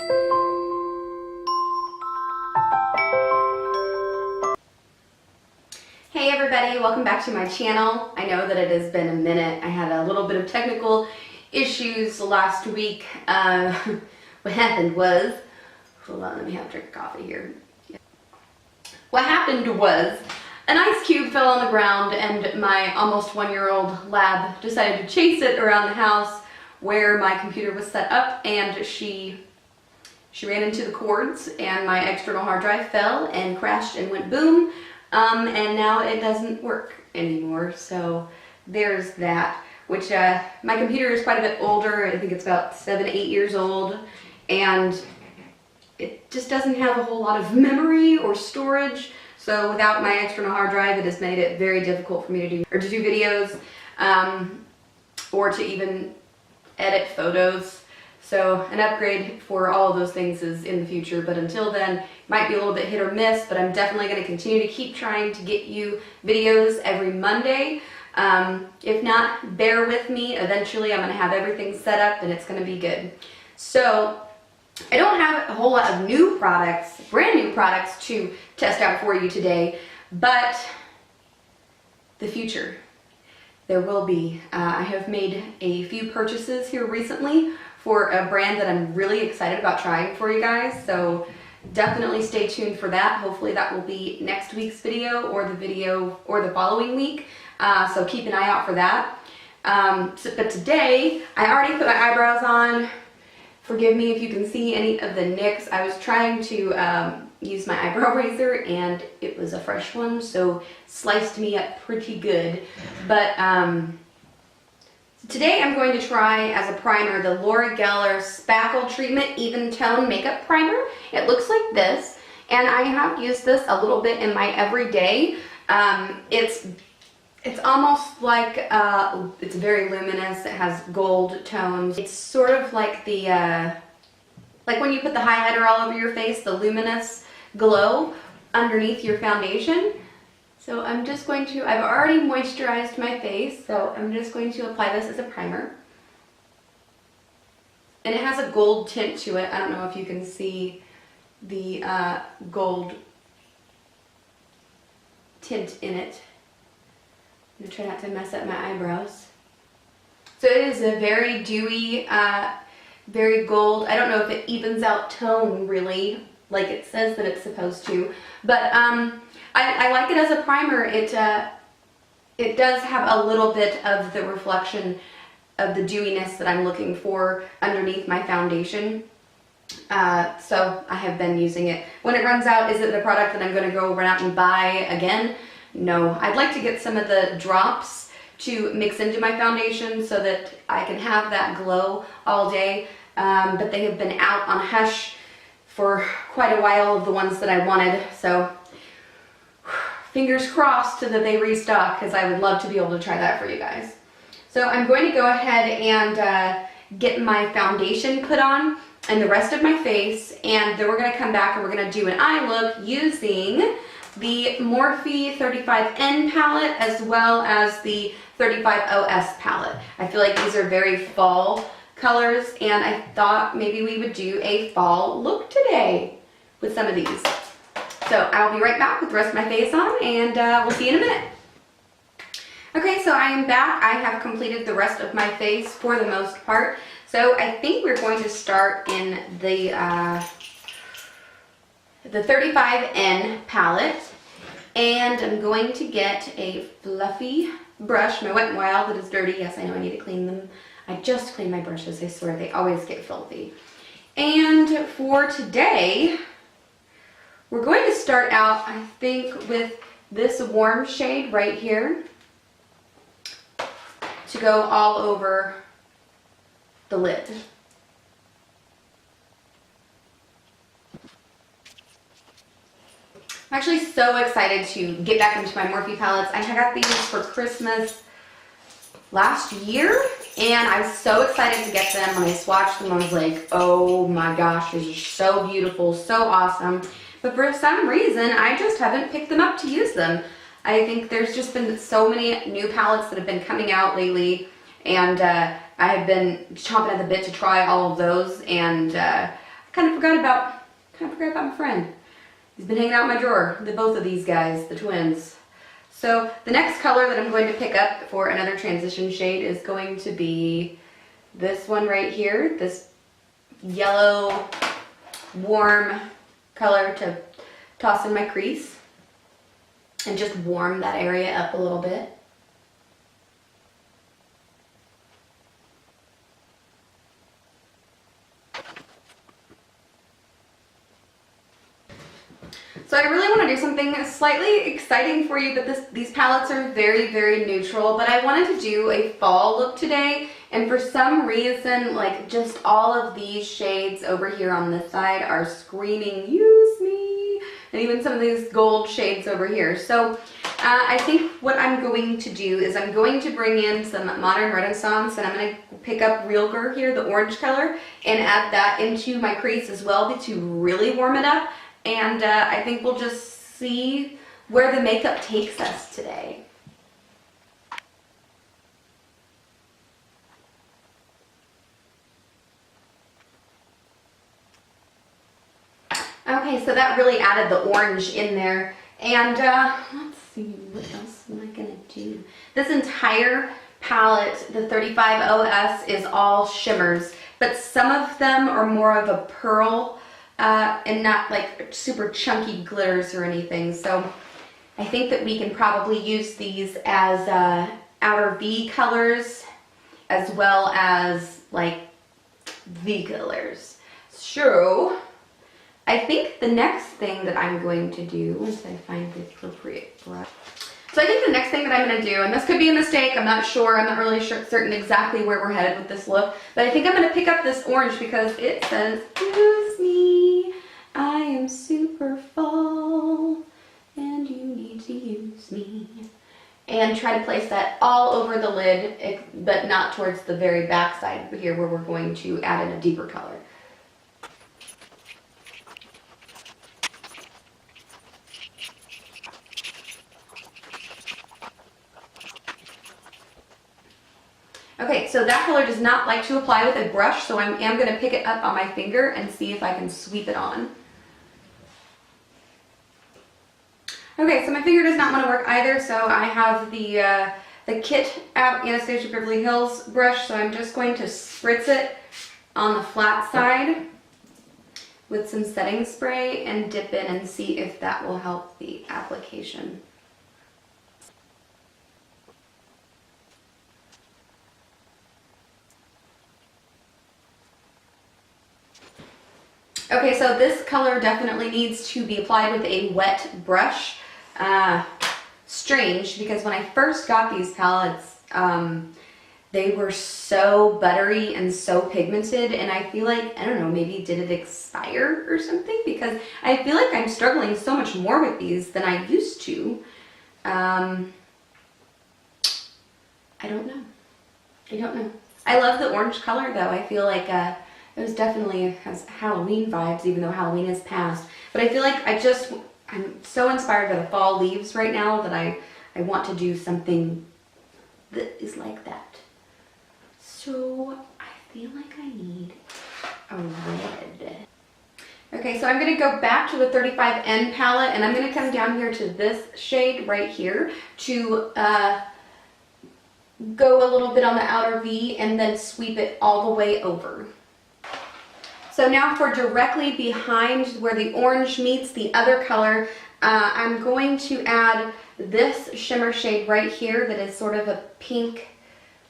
Hey everybody, welcome back to my channel. I know that it has been a minute. I had a little bit of technical issues last week. What happened was, hold on, let me have a drink of coffee here. What happened was, an ice cube fell on the ground and my almost 1-year-old lab decided to chase it around the house where my computer was set up, and she ran into the cords and my external hard drive fell and crashed and went boom. And now it doesn't work anymore, so there's that, which my computer is quite a bit older. I think it's about 7-8 years old, and it just doesn't have a whole lot of memory or storage. So without my external hard drive, it has made it very difficult for me to do videos, or to even edit photos. So an upgrade for all of those things is in the future, but until then, it might be a little bit hit or miss, but I'm definitely going to continue to keep trying to get you videos every Monday. If not, bear with me. Eventually, I'm going to have everything set up and it's going to be good. So I don't have a whole lot of new products, brand new products to test out for you today, but the future, there will be. I have made a few purchases here recently for a brand that I'm really excited about trying for you guys, so definitely stay tuned for that. Hopefully that will be next week's video or the following week, so keep an eye out for that. But today, I already put my eyebrows on. Forgive me if you can see any of the nicks. I was trying to use my eyebrow razor and it was a fresh one, so sliced me up pretty good. But today I'm going to try as a primer the Laura Geller Spackle Treatment Even Tone Makeup Primer. It looks like this, and I have used this a little bit in my everyday. It's almost like, it's very luminous. It has gold tones. It's sort of like the, like when you put the highlighter all over your face, the luminous glow underneath your foundation. So I'm just going to, I've already moisturized my face, so I'm just going to apply this as a primer. And it has a gold tint to it. I don't know if you can see the gold tint in it. I'm going to try not to mess up my eyebrows. So it is a very dewy, very gold. I don't know if it evens out tone really, like it says that it's supposed to, but I like it as a primer. It does have a little bit of the reflection of the dewiness that I'm looking for underneath my foundation. So I have been using it. When it runs out, is it the product that I'm going to go run out and buy again? No. I'd like to get some of the drops to mix into my foundation so that I can have that glow all day. But they have been out on Hush for quite a while, of the ones that I wanted. So fingers crossed that they restock, because I would love to be able to try that for you guys. So I'm going to go ahead and get my foundation put on and the rest of my face, and then we're going to come back and we're going to do an eye look using the Morphe 35N palette as well as the 35OS palette. I feel like these are very fall colors, and I thought maybe we would do a fall look today with some of these. So I'll be right back with the rest of my face on, and we'll see you in a minute. Okay, so I am back. I have completed the rest of my face for the most part. So I think we're going to start in the 35N palette, and I'm going to get a fluffy brush, my Wet n Wild that is dirty. Yes, I know I need to clean them. I just clean my brushes, I swear, they always get filthy. And for today, we're going to start out, I think, with this warm shade right here to go all over the lid. I'm actually so excited to get back into my Morphe palettes. I got these for Christmas last year, and I was so excited to get them. When I swatched them, I was like, oh my gosh, these are so beautiful, so awesome. But for some reason, I just haven't picked them up to use them. I think there's just been so many new palettes that have been coming out lately, and I have been chomping at the bit to try all of those, and kind of forgot about my friend. He's been hanging out in my drawer, both of these guys, the twins. So the next color that I'm going to pick up for another transition shade is going to be this one right here, this yellow warm color to toss in my crease and just warm that area up a little bit. So I really want to do something slightly exciting for you, but these palettes are very, very neutral, but I wanted to do a fall look today, and for some reason, like, just all of these shades over here on this side are screaming, use me, and even some of these gold shades over here. So I think what I'm going to do is I'm going to bring in some Modern Renaissance, and I'm going to pick up Realgar here, the orange color, and add that into my crease as well to really warm it up. And I think we'll just see where the makeup takes us today. Okay, so that really added the orange in there. And let's see, what else am I gonna do? This entire palette, the 35OS, is all shimmers, but some of them are more of a pearl and not like super chunky glitters or anything. So I think that we can probably use these as outer V colors as well as like V colors. So I think the next thing that I'm going to do, once I find the appropriate brush. So I think the next thing that I'm going to do, and this could be a mistake, I'm not sure, I'm not really certain exactly where we're headed with this look, but I think I'm going to pick up this orange because it says, use me, I am super fall, and you need to use me. And try to place that all over the lid, but not towards the very back side here where we're going to add in a deeper color. Okay, so that color does not like to apply with a brush, so I am going to pick it up on my finger and see if I can sweep it on. Okay, so my finger does not want to work either, so I have the Kit out Anastasia Beverly Hills brush, so I'm just going to spritz it on the flat side with some setting spray and dip in and see if that will help the application. Okay, so this color definitely needs to be applied with a wet brush. Strange, because when I first got these palettes, they were so buttery and so pigmented, and I feel like, I don't know, maybe did it expire or something? Because I feel like I'm struggling so much more with these than I used to. I don't know. I don't know. I love the orange color though. I feel like it was definitely has Halloween vibes, even though Halloween is past. But I feel like I'm so inspired by the fall leaves right now that I want to do something that is like that. So I feel like I need a red. Okay, so I'm going to go back to the 35N palette, and I'm going to come down here to this shade right here to go a little bit on the outer V and then sweep it all the way over. So now for directly behind where the orange meets the other color, I'm going to add this shimmer shade right here that is sort of a pink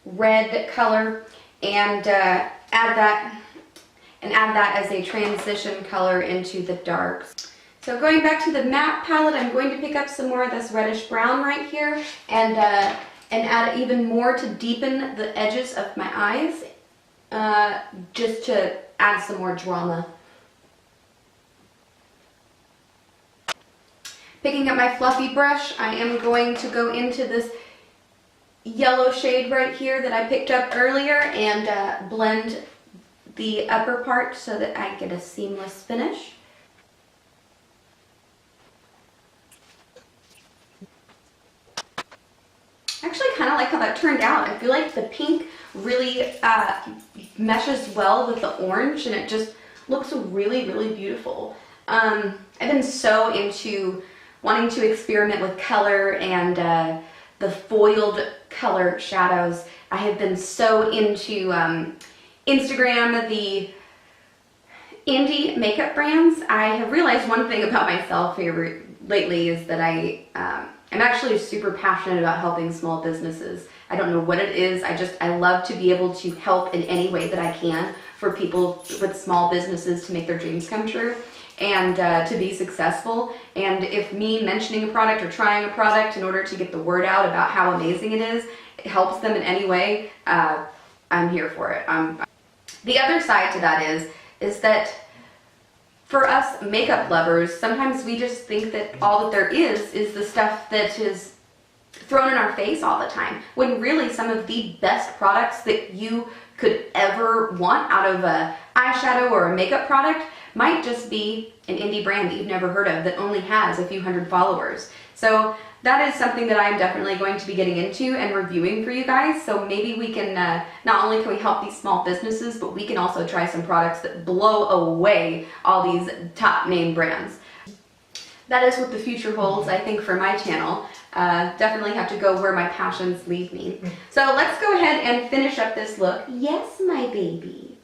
red color, and add that as a transition color into the darks. So going back to the matte palette, I'm going to pick up some more of this reddish brown right here and add even more to deepen the edges of my eyes, just to add some more drama. Picking up my fluffy brush, I am going to go into this yellow shade right here that I picked up earlier and blend the upper part so that I get a seamless finish. I actually kind of like how that turned out. I feel like the pink really meshes well with the orange, and it just looks really, really beautiful. I've been so into wanting to experiment with color and the foiled color shadows. I have been so into Instagram, the indie makeup brands. I have realized one thing about myself here lately is that I'm actually super passionate about helping small businesses. I don't know what it is. I love to be able to help in any way that I can for people with small businesses to make their dreams come true and to be successful. And if me mentioning a product or trying a product in order to get the word out about how amazing it is, it helps them in any way, I'm here for it. The other side to that is that for us makeup lovers, sometimes we just think that all that there is the stuff that is thrown in our face all the time, when really some of the best products that you could ever want out of a eyeshadow or a makeup product might just be an indie brand that you've never heard of that only has a few hundred followers. So that is something that I'm definitely going to be getting into and reviewing for you guys. So maybe we can, not only can we help these small businesses, but we can also try some products that blow away all these top name brands. That is what the future holds, I think, for my channel. Definitely have to go where my passions lead me. So let's go ahead and finish up this look. Yes, my baby.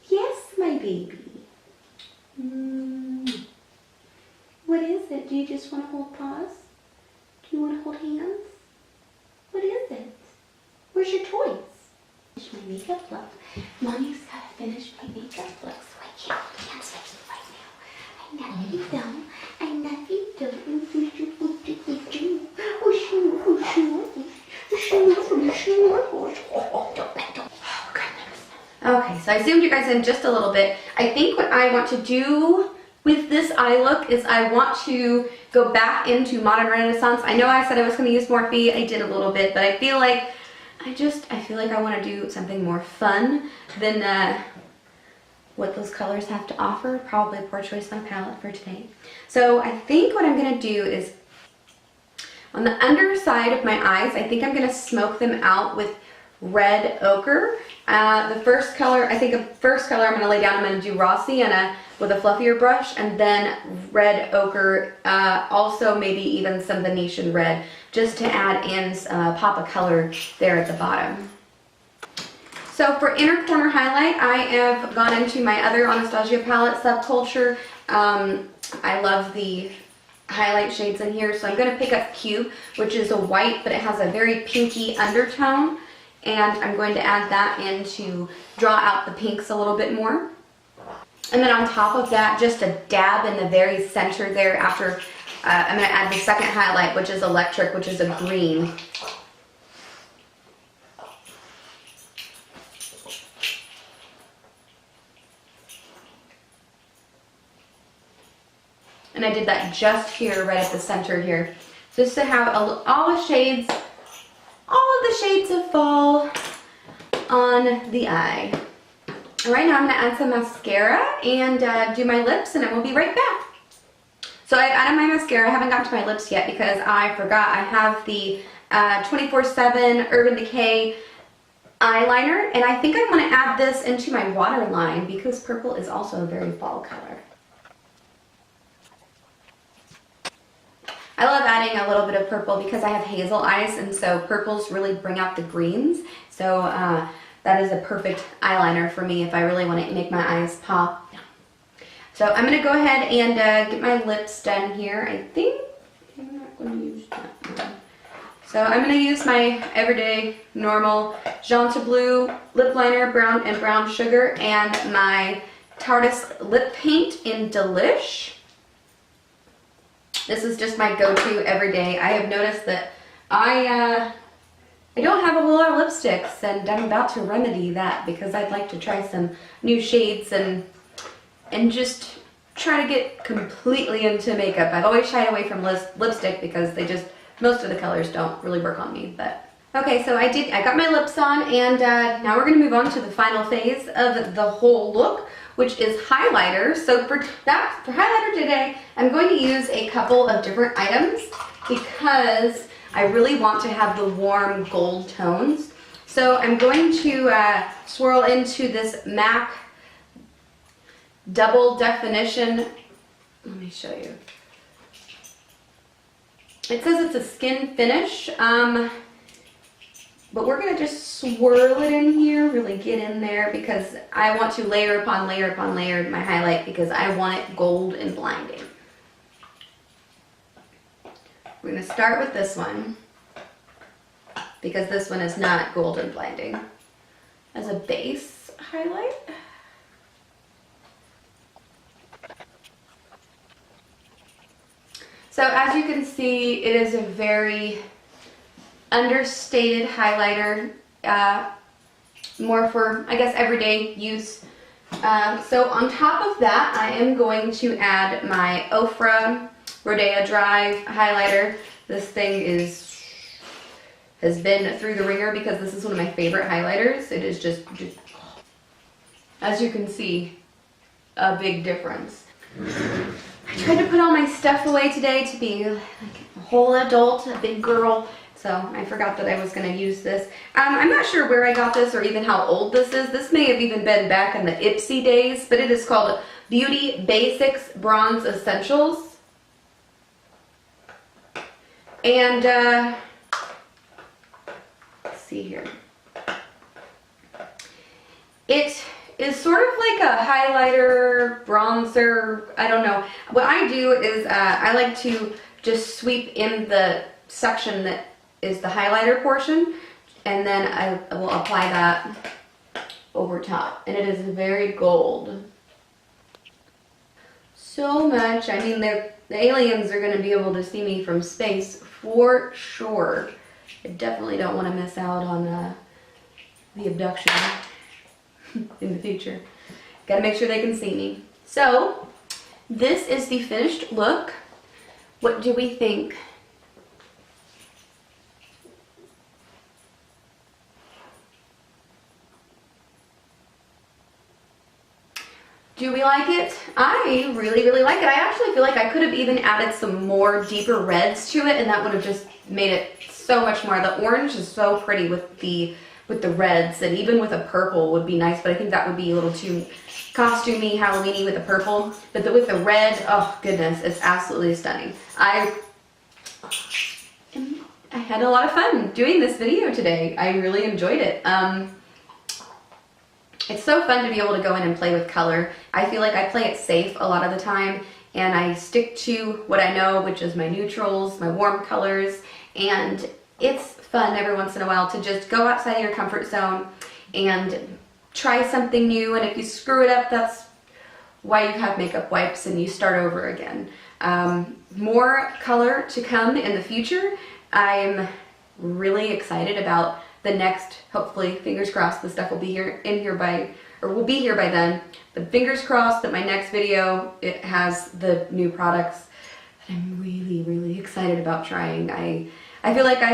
Yes, my baby. What is it? Do you just want to hold paws? Do you want to hold hands? What is it? Where's your toys? Finish my makeup look. Mommy's got to finish my makeup look, so I can't dance with you right now. I know you don't. I know you don't. Okay, so I zoomed you guys in just a little bit. I think what I want to do with this eye look is I want to go back into Modern Renaissance. I know I said I was going to use Morphe. I did a little bit, but I feel like I want to do something more fun than what those colors have to offer. Probably a poor choice on palette for today. So I think what I'm going to do is on the underside of my eyes, I think I'm going to smoke them out with red ochre. The first color I'm going to lay down, I'm going to do raw sienna with a fluffier brush, and then red ochre, also maybe even some Venetian red, just to add in a pop of color there at the bottom. So for inner corner highlight, I have gone into my other Anastasia palette, Subculture. I love the highlight shades in here, so I'm going to pick up Cube, which is a white, but it has a very pinky undertone. And I'm going to add that in to draw out the pinks a little bit more. And then on top of that, just a dab in the very center there after, I'm going to add the second highlight, which is Electric, which is a green. And I did that just here, right at the center here, just to have all the shades of fall on the eye. All right, now I'm gonna add some mascara and do my lips, and then we'll be right back. So I've added my mascara. I haven't gotten to my lips yet because I forgot. I have the 24/7 Urban Decay eyeliner, and I think I want to add this into my waterline because purple is also a very fall color. I love adding a little bit of purple because I have hazel eyes, and so purples really bring out the greens. So that is a perfect eyeliner for me if I really want to make my eyes pop. So I'm going to go ahead and get my lips done here. I think I'm not going to use that one. So I'm going to use my everyday normal Janta Blue lip liner, brown sugar, and my Tarte's lip paint in Delish. This is just my go-to every day. I have noticed that I don't have a whole lot of lipsticks, and I'm about to remedy that because I'd like to try some new shades and just try to get completely into makeup. I've always shied away from lipstick because most of the colors don't really work on me. But okay, so I got my lips on, and now we're gonna move on to the final phase of the whole look, which is highlighter. So for highlighter today, I'm going to use a couple of different items because I really want to have the warm gold tones. So I'm going to swirl into this MAC double definition. Let me show you. It says it's a skin finish, but we're gonna just swirl it in here, really get in there, because I want to layer upon layer upon layer my highlight, because I want it gold and blinding. We're gonna start with this one, because this one is not gold and blinding, as a base highlight. So as you can see, it is a very understated highlighter, more for, I guess, everyday use. So on top of that, I am going to add my Ofra Rodea Drive highlighter. This thing has been through the ringer, because this is one of my favorite highlighters. It is just as you can see, a big difference. I tried to put all my stuff away today to be like a whole adult, a big girl, so I forgot that I was going to use this. I'm not sure where I got this or even how old this is. This may have even been back in the Ipsy days, but it is called Beauty Basics Bronze Essentials. And let's see here. It is sort of like a highlighter, bronzer, I don't know. What I do is I like to just sweep in the section that is the highlighter portion, and then I will apply that over top. And it is very gold. So much. I mean, the aliens are going to be able to see me from space for sure. I definitely don't want to miss out on the abduction in the future. Gotta make sure they can see me. So this is the finished look. What do we think? Do we like it? I really, really like it. I actually feel like I could have even added some more deeper reds to it, and that would have just made it so much more. The orange is so pretty with the reds, and even with a purple would be nice, but I think that would be a little too costumey, Halloween-y with the purple. But with the red, oh goodness, it's absolutely stunning. I had a lot of fun doing this video today. I really enjoyed it. It's so fun to be able to go in and play with color. I feel like I play it safe a lot of the time, and I stick to what I know, which is my neutrals, my warm colors, and it's fun every once in a while to just go outside of your comfort zone and try something new. And if you screw it up, that's why you have makeup wipes and you start over again. More color to come in the future. I'm really excited about the next, hopefully, fingers crossed, the stuff will be here by then. But fingers crossed that my next video, it has the new products that I'm really, really excited about trying. I feel like I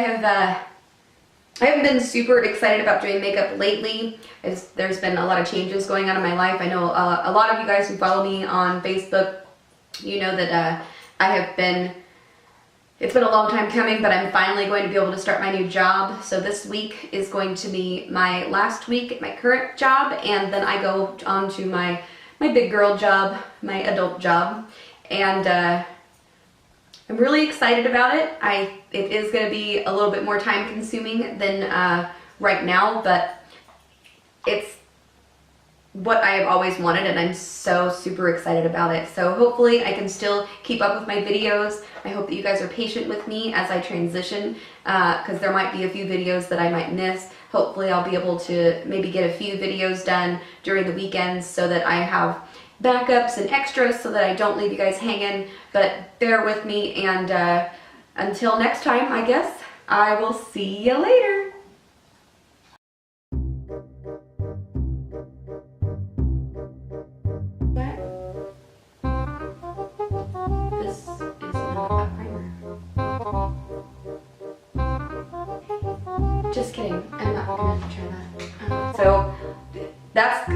haven't been super excited about doing makeup lately. There's been a lot of changes going on in my life. I know a lot of you guys who follow me on Facebook, you know that it's been a long time coming, but I'm finally going to be able to start my new job. So this week is going to be my last week at my current job, and then I go on to my big girl job, my adult job. And I'm really excited about it. It is going to be a little bit more time consuming than right now, but it's what I have always wanted, and I'm so super excited about it. So hopefully I can still keep up with my videos. I hope that you guys are patient with me as I transition, because there might be a few videos that I might miss. Hopefully I'll be able to maybe get a few videos done during the weekends so that I have backups and extras so that I don't leave you guys hanging. But bear with me, and until next time, I guess, I will see you later. Just kidding, I'm not gonna try that. So that's